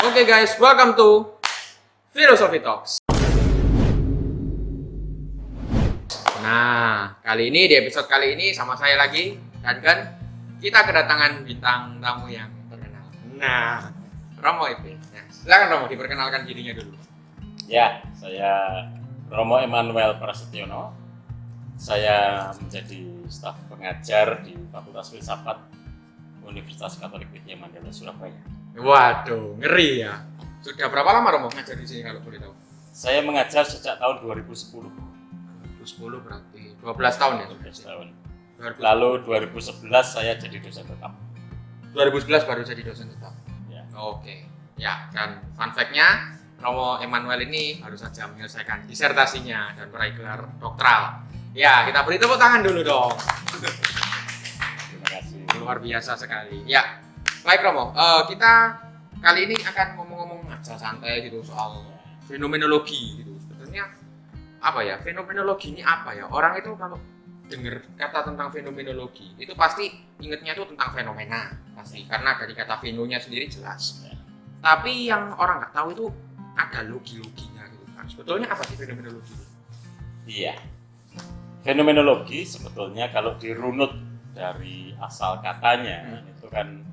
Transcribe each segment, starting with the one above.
Oke guys, welcome to Philosophy Talks. Nah, kali ini di episode kali ini sama saya lagi dan kan kita kedatangan bintang tamu yang terkenal. Nah, Romo Ip. Nah, silakan Romo diperkenalkan dirinya dulu. Ya, saya Romo Emmanuel Prasetyono. Saya menjadi staf pengajar di Fakultas Filsafat Universitas Katolik Widya Mandala Surabaya. Waduh, ngeri ya. Sudah berapa lama Romo ngajar di sini kalau boleh tahu? Saya mengajar sejak tahun 2010. 2010 berarti 12 tahun ya? 12 tahun. 2010. Lalu 2011 saya jadi dosen tetap. 2011 baru jadi dosen tetap. Ya. Oke. Ya, dan fun fact-nya Romo Emmanuel ini baru saja menyelesaikan disertasinya dan meraih gelar doktoral. Ya, kita beri tepuk tangan dulu dong. Terima kasih. Luar biasa sekali. Ya, baik Romo. Kita kali ini akan ngomong-ngomong aja santai gitu soal fenomenologi gitu. Sebetulnya apa ya? Fenomenologi ini apa ya? Orang itu kalau dengar kata tentang fenomenologi itu pasti ingetnya tuh tentang fenomena pasti karena dari kata fenonya sendiri jelas. Tapi yang orang nggak tahu itu ada logi-loginya gitu kan. Sebetulnya apa sih fenomenologi? Iya. Fenomenologi sebetulnya kalau dirunut dari asal katanya itu kan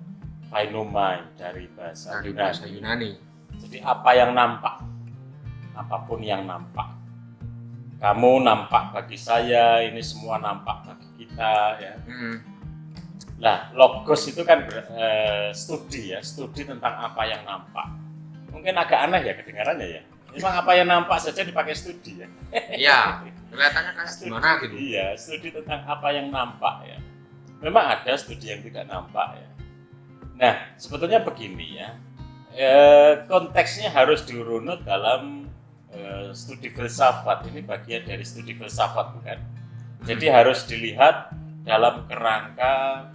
phainomai dari bahasa Dari Yunani. bahasa Yunani. Jadi apa yang nampak, apapun yang nampak. Kamu nampak bagi saya, ini semua nampak bagi kita ya. Nah, logos itu kan studi tentang apa yang nampak. Mungkin agak aneh ya kedengarannya ya. Memang apa yang nampak saja dipakai studi ya. Iya, kelihatannya kayak gimana gitu. Iya, studi tentang apa yang nampak ya. Memang ada studi yang tidak nampak ya. Nah, sebetulnya begini ya. Konteksnya harus dirunut dalam studi filsafat. Ini bagian dari studi filsafat bukan? Jadi harus dilihat dalam kerangka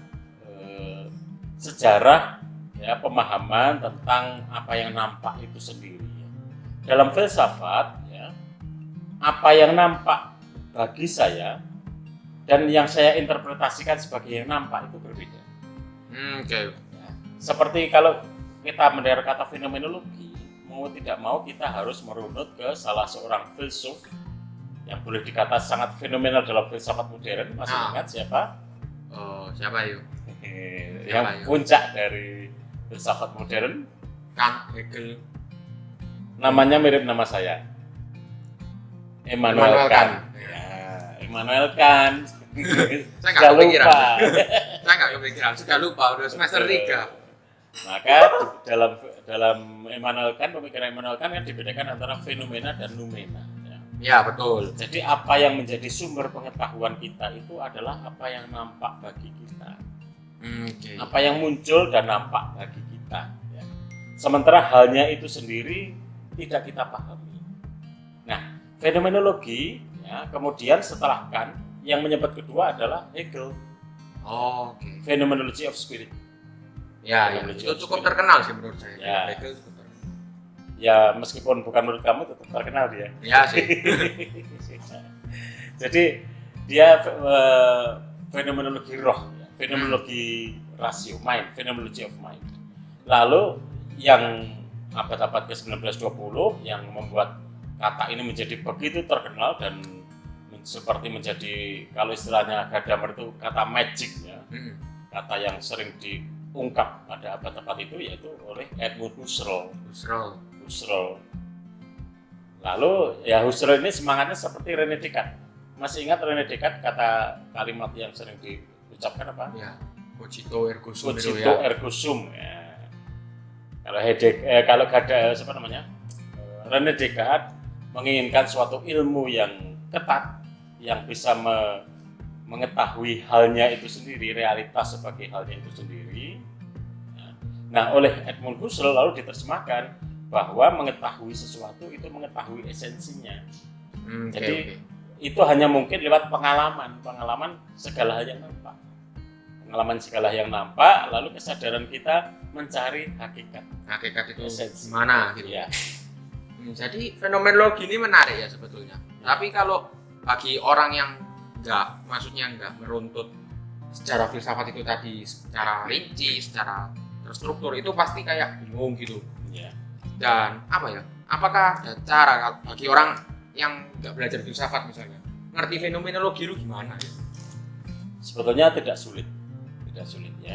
sejarah ya, pemahaman tentang apa yang nampak itu sendiri. Dalam filsafat ya, apa yang nampak bagi saya dan yang saya interpretasikan sebagai yang nampak itu berbeda. Oke. Ya, seperti kalau kita mendengar kata fenomenologi, mau tidak mau kita harus merunut ke salah seorang filsuf yang boleh dikata sangat fenomenal dalam filsafat modern. Masih ingat siapa? Oh, siapa yuk? Yang puncak dari filsafat modern? Kant, Hegel. Namanya mirip nama saya. Immanuel Kant. Ya, Immanuel Kant. Saya nggak kepikiran. Saya nggak kepikiran. Sudah lupa. Udah semester 3. Maka dalam Immanuel Kant, pemikiran Immanuel Kant kan dibedakan antara fenomena dan noumena. Ya betul. Jadi apa yang menjadi sumber pengetahuan kita itu adalah apa yang nampak bagi kita. Okay. Apa yang muncul dan nampak bagi kita. Ya. Sementara halnya itu sendiri tidak kita pahami. Nah, fenomenologi ya, kemudian setelah Kant yang menyebut kedua adalah Hegel. Oke. Phenomenology of Spirit. Ya, itu cukup terkenal sih menurut saya. Ya. Hegel cukup terkenal. Ya, meskipun bukan menurut kamu tetap terkenal dia. Ya sih. Jadi dia fenomenologi roh, ya. Fenomenologi rasio, mind, phenomenology of mind. Lalu yang abad-abad ke-19-20 yang membuat kata ini menjadi begitu terkenal dan seperti menjadi, kalau istilahnya Gadamer itu kata magic ya. Kata yang sering diungkap pada abad-abad itu yaitu oleh Edmund Husserl. Lalu ya Husserl ini semangatnya seperti René Descartes. Masih ingat René Descartes kata kalimat yang sering diucapkan apa? Ya, cogito ergo sum. Cogito ergo sum. Ya. Kalau René Descartes menginginkan suatu ilmu yang ketat yang bisa mengetahui halnya itu sendiri, realitas sebagai halnya itu sendiri. Nah, oleh Edmund Husserl lalu diterjemahkan bahwa mengetahui sesuatu itu mengetahui esensinya. Jadi itu hanya mungkin lewat pengalaman segala hal yang nampak. Pengalaman segala yang nampak, lalu kesadaran kita mencari hakikat. Hakikat itu esensi. Mana gitu. Ya. Jadi fenomenologi ini menarik ya sebetulnya. Tapi kalau bagi orang yang nggak meruntut secara filsafat itu tadi secara rinci, secara terstruktur itu pasti kayak bingung gitu. Ya. Dan apa ya? Apakah ada cara bagi orang yang nggak belajar filsafat misalnya, ngerti fenomenologi itu gimana? Sebetulnya tidak sulit ya.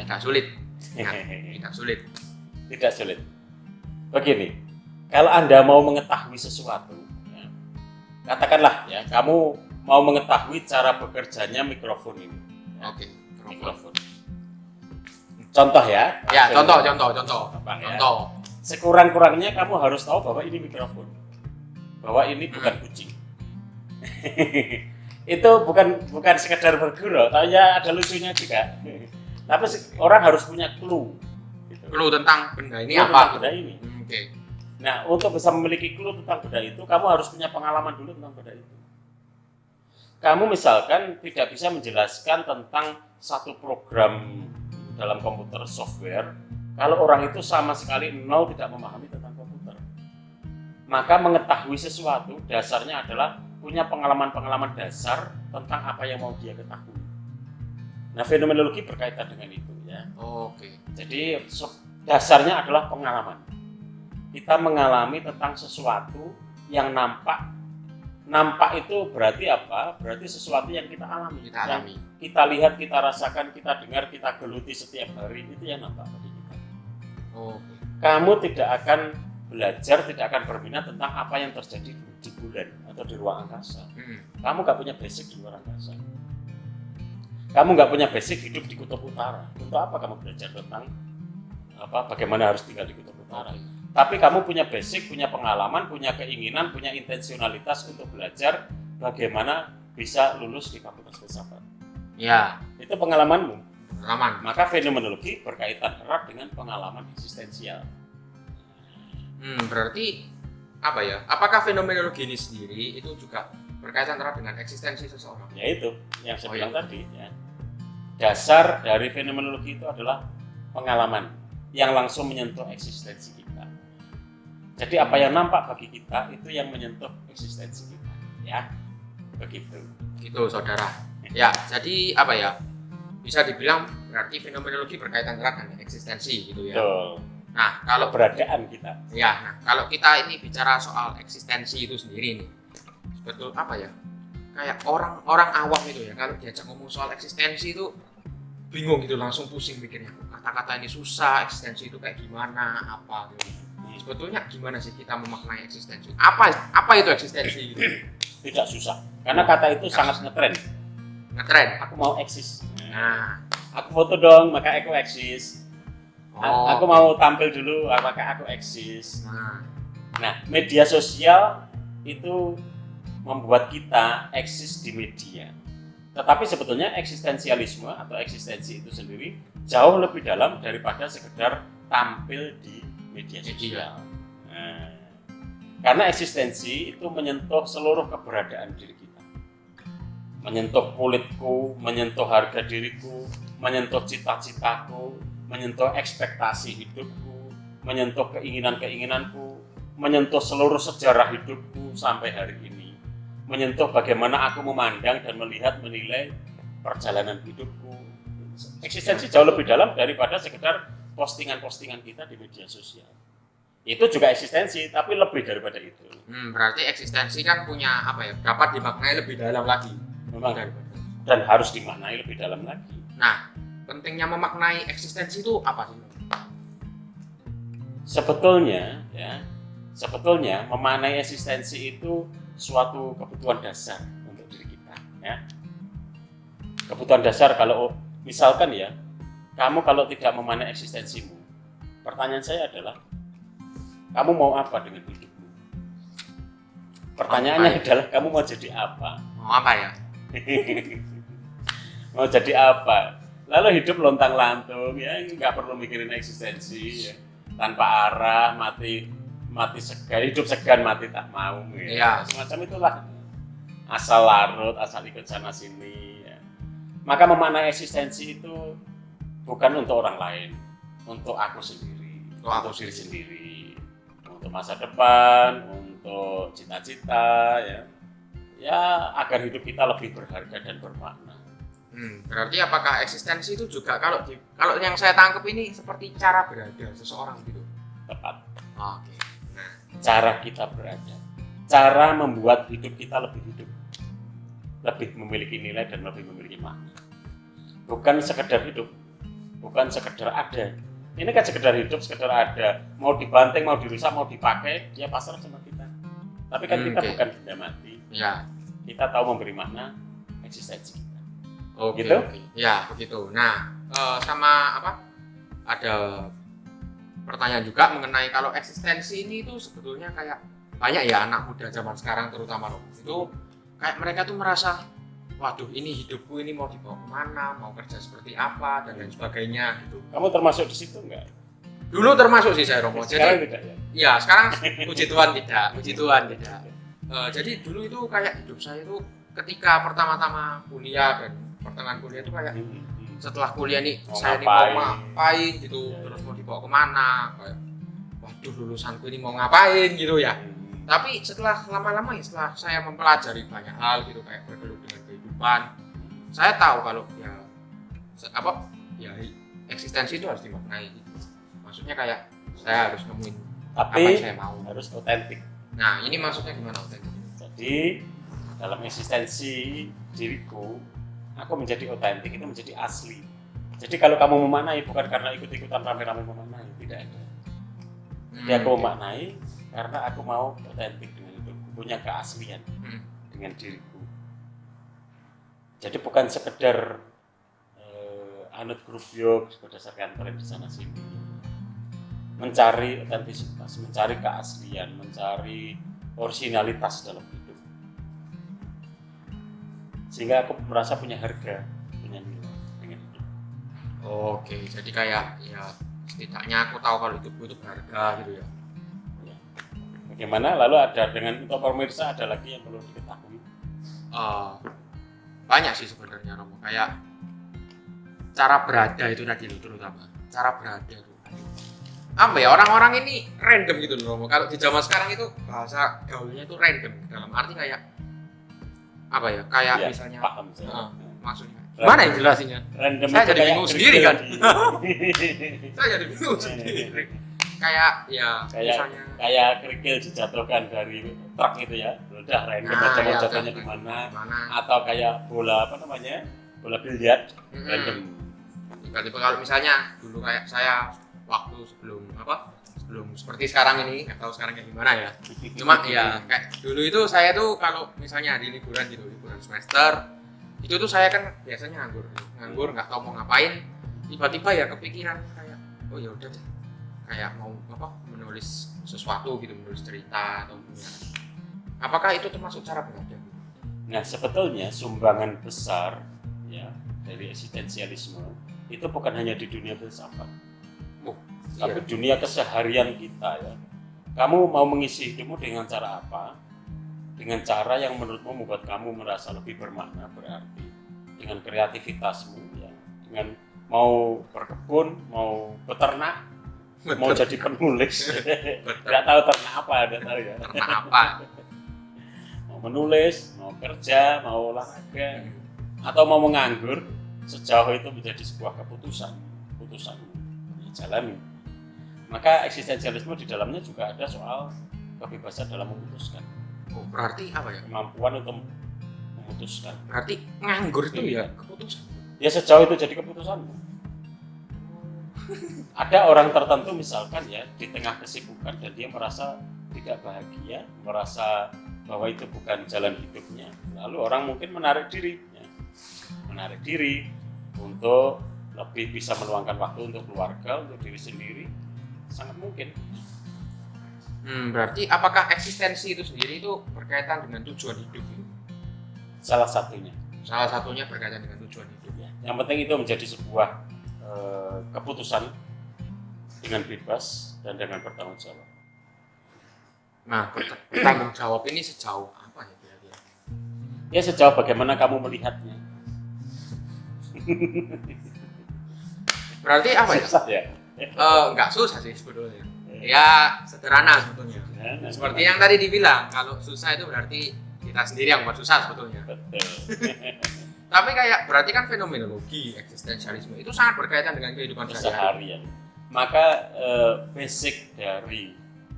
Tidak sulit. Ya, tidak sulit. Tidak sulit. Begini, kalau Anda mau mengetahui sesuatu, ya, katakanlah ya, kamu mau mengetahui cara bekerjanya mikrofon ini. Ya, Oke. mikrofon. Contoh ya. Ya, contoh. Bang, ya. Contoh. Sekurang-kurangnya kamu harus tahu bahwa ini mikrofon, bahwa ini bukan kucing. Itu bukan sekedar bergurau, tapi ya ada lucunya juga. Tapi orang harus punya clue. Gitu. Clue tentang benda ini Clue apa? tentang benda ini. Oke. Nah, untuk bisa memiliki clue tentang benda itu, kamu harus punya pengalaman dulu tentang benda itu. Kamu misalkan tidak bisa menjelaskan tentang satu program dalam komputer software, kalau orang itu sama sekali nol tidak memahami tentang komputer. Maka mengetahui sesuatu dasarnya adalah punya pengalaman-pengalaman dasar tentang apa yang mau dia ketahui. Nah, fenomenologi berkaitan dengan itu ya. Oke. Jadi dasarnya adalah pengalaman. Kita mengalami tentang sesuatu yang nampak. Nampak itu berarti apa? Berarti sesuatu yang kita alami. Yang kita lihat, kita rasakan, kita dengar, kita geluti setiap hari, itu yang nampak bagi kita. Oke. Kamu tidak akan belajar, tidak akan berminat tentang apa yang terjadi di bulan atau di ruang angkasa. Kamu nggak punya basic di luar angkasa. Kamu nggak punya basic hidup di kutub utara. Untuk apa kamu belajar tentang bagaimana harus tinggal di kutub utara? Tapi kamu punya basic, punya pengalaman, punya keinginan, punya intensionalitas untuk belajar bagaimana bisa lulus di fakultas filsafat. Ya. Itu pengalamanmu. Pengalaman. Maka fenomenologi berkaitan erat dengan pengalaman eksistensial. Berarti apa ya? Apakah fenomenologi ini sendiri itu juga berkaitan erat dengan eksistensi seseorang? Ya itu yang saya bilang tadi. Ya. Dasar dari fenomenologi itu adalah pengalaman yang langsung menyentuh eksistensi kita. Jadi apa yang nampak bagi kita itu yang menyentuh eksistensi kita. Ya, begitu. Gitu, saudara. Ya, jadi apa ya? Bisa dibilang berarti fenomenologi berkaitan erat dengan eksistensi gitu ya. Betul. Nah, kalau keberadaan kita. Ya, nah kalau kita ini bicara soal eksistensi itu sendiri nih, betul apa ya? Kayak orang awam itu ya, kalau diajak ngomong soal eksistensi itu bingung gitu, langsung pusing pikirnya. Kata-kata ini susah, eksistensi itu kayak gimana, apa gitu. Sebetulnya gimana sih kita memaknai eksistensi? Apa itu eksistensi gitu? Tidak susah, karena kata itu sangat ngetren. Ngetren. Aku mau eksis. Nah, aku foto dong, maka aku eksis. Aku oke. mau tampil dulu, maka aku eksis. Nah, media sosial itu membuat kita eksis di media. Tetapi sebetulnya eksistensialisme atau eksistensi itu sendiri jauh lebih dalam daripada sekedar tampil di media sosial. Nah, karena eksistensi itu menyentuh seluruh keberadaan diri kita. Menyentuh kulitku, menyentuh harga diriku, menyentuh cita-citaku, menyentuh ekspektasi hidupku, menyentuh keinginan-keinginanku, menyentuh seluruh sejarah hidupku sampai hari ini, menyentuh bagaimana aku memandang dan melihat menilai perjalanan hidupku. Eksistensi jauh lebih dalam daripada sekedar postingan-postingan kita di media sosial. Itu juga eksistensi, tapi lebih daripada itu. Berarti eksistensi kan punya apa ya? Dapat dimaknai lebih dalam lagi. Memang dan harus dimaknai lebih dalam lagi. Nah, pentingnya memaknai eksistensi itu apa sih? Sebetulnya memaknai eksistensi itu suatu kebutuhan dasar untuk diri kita. Ya. Kebutuhan dasar kalau misalkan ya, kamu kalau tidak memaknai eksistensimu, pertanyaan saya adalah, kamu mau apa dengan hidupmu? Pertanyaannya adalah, kamu mau jadi apa? Mau apa ya? Mau jadi apa? Lalu hidup lontang-lantung, ya nggak perlu mikirin eksistensi, ya. Tanpa arah, mati segan, hidup segan, mati tak mau. Ya. Semacam itulah. Asal larut, asal ikut sana sini. Ya. Maka memaknai eksistensi itu bukan untuk orang lain, untuk aku sendiri, untuk diri sendiri, untuk masa depan, untuk cita-cita, ya agar hidup kita lebih berharga dan bermakna. Berarti apakah eksistensi itu juga kalau yang saya tangkap ini seperti cara berada seseorang gitu? Tepat. Oke. Nah, cara kita berada, cara membuat hidup kita lebih hidup, lebih memiliki nilai dan lebih memiliki makna. Bukan sekedar hidup, bukan sekedar ada. Ini kan sekedar hidup, sekedar ada. Mau dibanting, mau dirusak, mau dipakai, dia pasrah sama kita. Tapi kan kita Oke. bukan benda mati. Ya. Kita tahu memberi makna eksistensi kita. Oke, Gitu? oke. Ya, begitu. Nah, sama apa? Ada pertanyaan juga mengenai kalau eksistensi ini tuh sebetulnya kayak banyak ya anak muda zaman sekarang terutama Rob. Itu kayak mereka tuh merasa, waduh ini hidupku ini mau dibawa kemana, mau kerja seperti apa dan lain sebagainya gitu. Kamu termasuk di situ enggak? Dulu termasuk sih saya Romo. Sekarang Jadi, tidak ya? ya sekarang puji Tuhan tidak, puji Tuhan tidak. Jadi dulu itu kayak hidup saya itu ketika pertama-tama kuliah dan pertengahan kuliah itu kayak setelah kuliah nih Mau saya ini ngapain? mau ngapain gitu, Ya, terus mau dibawa kemana, kayak waduh lulusanku ini mau ngapain gitu ya. Tapi setelah lama-lama ya, setelah saya mempelajari banyak hal gitu kayak bergelut dengan kehidupan, saya tahu kalau ya ya eksistensi itu harus dimaknai gitu. Maksudnya kayak saya harus nemuin apa yang Tapi saya mau. harus otentik. Nah ini maksudnya gimana otentik? Jadi dalam eksistensi diriku, aku menjadi otentik itu menjadi asli. Jadi kalau kamu memaknai bukan karena ikut-ikutan rame-rame memaknai, tidak ada. Jadi aku memaknai karena aku mau otentik dengan hidupku, punya keaslian dengan diriku. Jadi bukan sekedar anut grup yok berdasarkan tren di sana sini. Mencari otentisitas, mencari keaslian, mencari originalitas dalam hidup. Sehingga aku merasa punya harga, punya nilai dengan hidup. Oke, jadi kayak ya setidaknya aku tahu kalau hidupku itu berharga gitu ya. Bagaimana? Lalu ada dengan untuk pemirsa ada lagi yang perlu diketahui. Banyak sih sebenarnya Romo, kayak cara berada itu tadi loh terutama cara berada itu apa ya, orang-orang ini random gitu loh Romo. Kalau di zaman sekarang itu bahasa gaulnya itu random dalam arti kayak apa ya, kayak Ya, misalnya paham saya. maksudnya Random. mana yang jelasinnya? Random Saya itu jadi kayak bingung sendiri kan. kerikil. Saya jadi bingung sendiri kayak ya misalnya kayak kerikil dijatuhkan dari truk itu ya, udah random aja mau jatuhnya di mana, atau kayak bola apa namanya, bola biliar random. Tiba-tiba kalau misalnya dulu kayak saya waktu sebelum seperti sekarang ini, nggak tahu sekarang kayak gimana ya, cuma ya kayak dulu itu saya tuh kalau misalnya di liburan gitu, liburan semester itu tuh saya kan biasanya nganggur nggak tahu mau ngapain, tiba-tiba ya kepikiran kayak oh ya udah deh, kayak mau menulis sesuatu gitu, menulis cerita atau punya. Apakah itu termasuk cara berada? Nah sebetulnya sumbangan besar ya dari eksistensialisme itu bukan hanya di dunia filsafat, tapi dunia keseharian kita ya. Kamu mau mengisi hidupmu dengan cara apa? Dengan cara yang menurutmu membuat kamu merasa lebih bermakna, berarti dengan kreativitasmu ya, dengan mau berkebun, mau beternak, mau jadi penulis, nggak tahu ternak apa, nggak tahu ya. Ternak apa? Mau menulis, mau kerja, mau olahraga, atau mau menganggur, sejauh itu menjadi sebuah keputusan ya, jalani. Maka eksistensialisme di dalamnya juga ada soal kebebasan dalam memutuskan. Oh, berarti apa ya? Kemampuan untuk memutuskan. Berarti nganggur itu ya keputusan. Ya sejauh itu jadi keputusanmu. Ada orang tertentu misalkan ya di tengah kesibukan dan dia merasa tidak bahagia, merasa bahwa itu bukan jalan hidupnya. Lalu orang mungkin menarik diri untuk lebih bisa meluangkan waktu untuk keluarga, untuk diri sendiri, sangat mungkin. Berarti apakah eksistensi itu sendiri itu berkaitan dengan tujuan hidup? Salah satunya. Salah satunya berkaitan dengan tujuan hidup. Ya. Yang penting itu menjadi sebuah keputusan dengan bebas dan dengan bertanggung jawab. Nah, bertanggung jawab ini sejauh apa ya kira-kira? Ya sejauh bagaimana kamu melihatnya. Berarti apa ya? Susah ya? Nggak susah sih sebetulnya. Ya sederhana sebetulnya. Seperti yang tadi dibilang, kalau susah itu berarti kita sendiri yang buat susah sebetulnya. Betul. Tapi kayak berarti kan fenomenologi eksistensialisme itu sangat berkaitan dengan kehidupan sehari-hari. Keseharian. Maka basic dari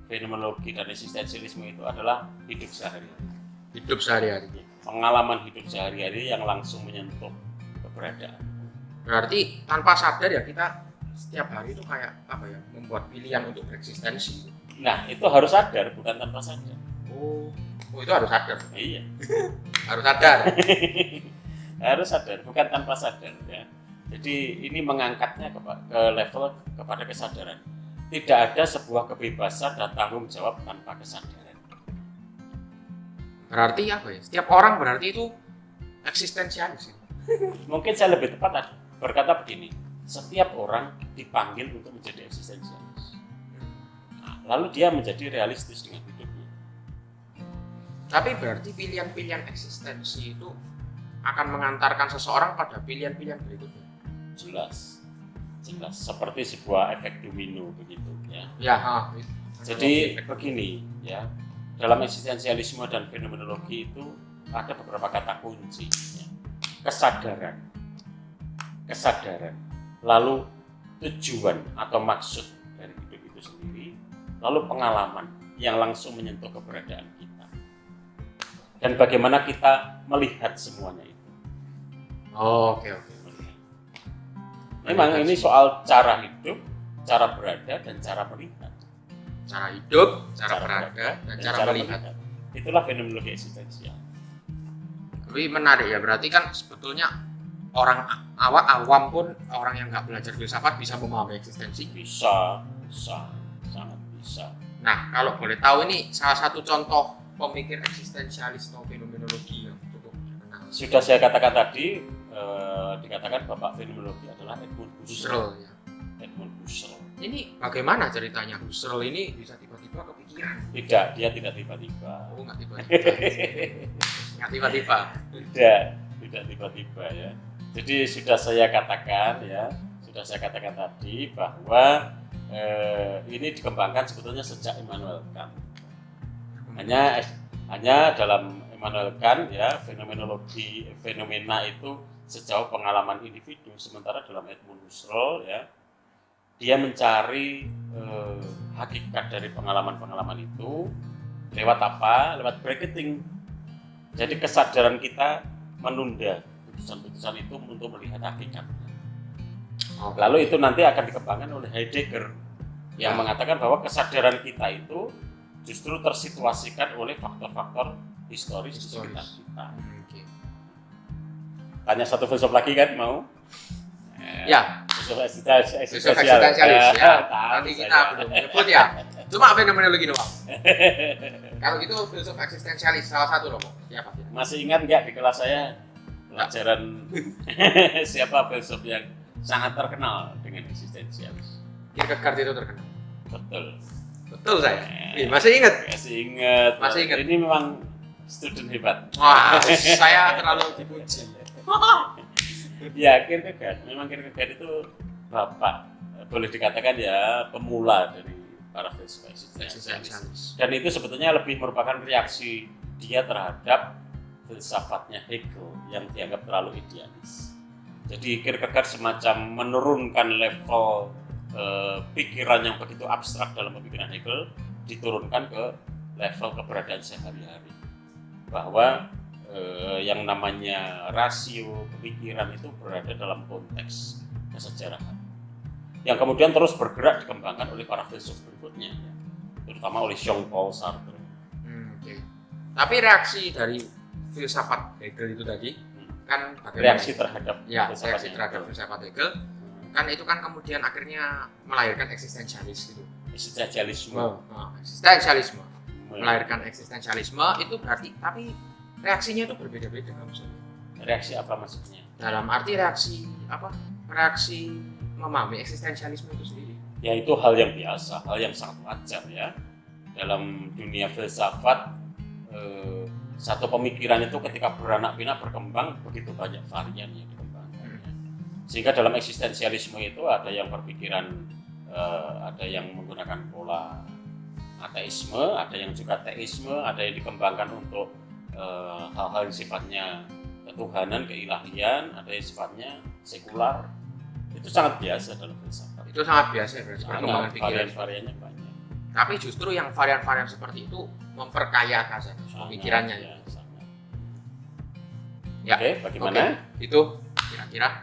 fenomenologi dan eksistensialisme itu adalah hidup sehari-hari. Hidup sehari-hari. Pengalaman hidup sehari-hari yang langsung menyentuh keberadaan. Berarti tanpa sadar ya kita setiap hari itu kayak apa ya, membuat pilihan untuk bereksistensi. Nah, itu harus sadar, bukan tanpa sadar. Oh itu harus sadar. Iya. Harus sadar. Harus sadar, bukan tanpa sadar ya. Jadi ini mengangkatnya ke level kepada kesadaran. Tidak ada sebuah kebebasan dan tanggung jawab tanpa kesadaran. Berarti apa ya? Setiap orang berarti itu eksistensialis. Mungkin saya lebih tepat berkata begini, setiap orang dipanggil untuk menjadi eksistensialis. Nah, lalu dia menjadi realistis dengan hidupnya. Tapi berarti pilihan-pilihan eksistensi itu akan mengantarkan seseorang pada pilihan-pilihan berikutnya. Jelas seperti sebuah efek domino begitu ya. Ya, Jadi begini ya, dalam eksistensialisme dan fenomenologi itu ada beberapa kata kunci ya. Kesadaran, lalu tujuan atau maksud dari hidup itu sendiri, lalu pengalaman yang langsung menyentuh keberadaan kita, dan bagaimana kita melihat semuanya itu. Oke. Memang ini soal cara hidup, cara berada, dan cara melihat. Cara hidup, cara berada, dan cara melihat. Itulah fenomenologi eksistensial. Tapi menarik ya, berarti kan sebetulnya orang awam pun, orang yang nggak belajar filsafat bisa memahami eksistensi. Bisa, sangat bisa. Nah, kalau boleh tahu ini salah satu contoh pemikir eksistensialis atau fenomenologi yang cukup terkenal. Sudah saya katakan tadi, dikatakan bapak fenomenologi adalah Edmund Husserl. Ya. Edmund Husserl. Ini bagaimana ceritanya Husserl ini bisa tiba-tiba kepikiran? Tidak, dia tidak tiba-tiba. Oh, nggak tiba-tiba. Nggak tiba-tiba. Tidak tiba-tiba ya. Jadi sudah saya katakan tadi bahwa ini dikembangkan sebetulnya sejak Immanuel Kant. Hanya dalam Immanuel Kant ya, fenomenologi fenomena itu sejauh pengalaman individu, sementara dalam Edmund Husserl ya, dia mencari hakikat dari pengalaman-pengalaman itu lewat apa? Lewat bracketing. Jadi kesadaran kita menunda putusan-putusan itu untuk melihat hakikat. Lalu itu nanti akan dikembangkan oleh Heidegger yang mengatakan bahwa kesadaran kita itu justru tersituasikan oleh faktor-faktor historis di sekitar kita. Tanya satu filsuf lagi kan mau? Ya. Filsuf eksistensialis ya. Nanti kita belum nyebut ya. Cuma fenomenologi doang. Kalau gitu filsuf eksistensialis salah satu loh. Siapa? Masih ingat nggak di kelas saya pelajaran siapa filsuf yang sangat terkenal dengan eksistensialis? Kierkegaard itu terkenal. Betul saya. Masih ingat? Masih ingat. Ini memang student hebat. Wah, saya terlalu dipuji. Ya, Kierkegaard itu bapak, boleh dikatakan ya pemula dari para filsuf eksistensialis. Dan itu sebetulnya lebih merupakan reaksi dia terhadap filsafatnya Hegel yang dianggap terlalu idealis. Jadi Kierkegaard semacam menurunkan level pikiran yang begitu abstrak dalam pemikiran Hegel, diturunkan ke level keberadaan sehari-hari. Bahwa yang namanya rasio pemikiran itu berada dalam konteks kesejarahan yang kemudian terus bergerak dikembangkan oleh para filsuf berikutnya, terutama oleh Jean-Paul Sartre. Tapi reaksi dari filsafat Hegel itu tadi kan reaksi terhadap filsafat Hegel kan itu kan kemudian akhirnya melahirkan eksistensialisme. Melahirkan eksistensialisme itu berarti, tapi reaksinya itu berbeda-beda maksudnya. Reaksi apa maksudnya? Dalam arti reaksi apa? Reaksi memahami eksistensialisme itu sendiri. Ya itu hal yang biasa, hal yang sangat wajar ya. Dalam dunia filsafat satu pemikiran itu ketika beranak pinak berkembang begitu banyak varian yang dikembangkan. Sehingga dalam eksistensialisme itu ada yang berpikiran ada yang menggunakan pola ateisme, ada yang juga teisme, ada yang dikembangkan untuk hal-hal yang sifatnya ketuhanan, keilahian, ada yang sifatnya sekular. Itu sangat biasa dalam filsafat. Itu sangat biasa berarti perkembangan pikiran. Varian-variannya banyak. Tapi justru yang varian-varian seperti itu memperkaya kasana pemikirannya. Ya, sangat. Ya. Oke, bagaimana? Oke, itu kira-kira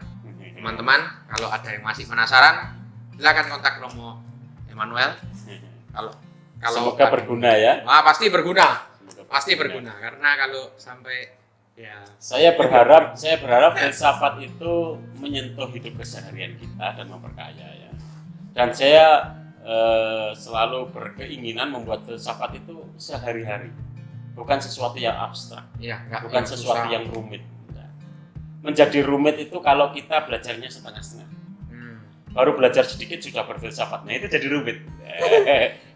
teman-teman kalau ada yang masih penasaran silakan kontak Romo Emmanuel. Kalau Semoga berguna ya. pasti berguna. Pasti berguna karena kalau sampai ya Saya berharap filsafat itu menyentuh hidup keseharian kita dan memperkaya ya. Dan saya selalu berkeinginan membuat filsafat itu sehari-hari, bukan sesuatu yang abstrak, ya bukan sesuatu yang rumit. Nah, menjadi rumit itu kalau kita belajarnya setengah-setengah. Baru belajar sedikit sudah berfilsafat, nah itu jadi rumit.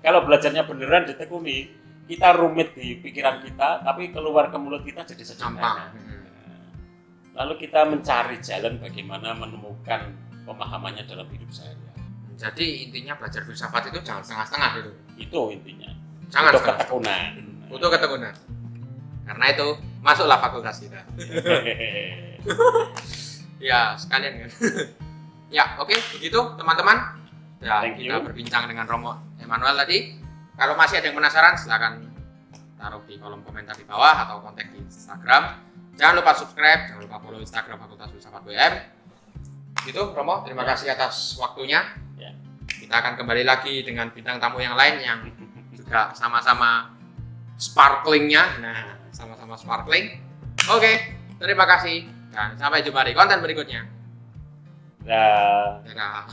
Kalau belajarnya beneran ditekuni, kita rumit di pikiran kita, tapi keluar ke mulut kita jadi sederhana. Lalu kita mencari jalan bagaimana menemukan pemahamannya dalam hidup sehari-hari. Jadi intinya belajar filsafat itu jangan setengah-setengah gitu. Itu intinya. Jangan Butuh ketekunan. Butuh ketekunan. Karena itu masuklah fakultas kita. Ya sekalian kan. Ya oke, begitu teman-teman. Ya Thank kita you. berbincang dengan Romo Emmanuel tadi. Kalau masih ada yang penasaran silakan taruh di kolom komentar di bawah atau kontak di Instagram. Jangan lupa subscribe, jangan lupa follow Instagram Fakultas Filsafat BM. Gitu Romo, terima kasih atas waktunya. Ya. Kita akan kembali lagi dengan bintang tamu yang lain yang juga sama-sama sparklingnya. Nah, sama-sama sparkling. Oke, terima kasih dan sampai jumpa di konten berikutnya. Dah. Dadah.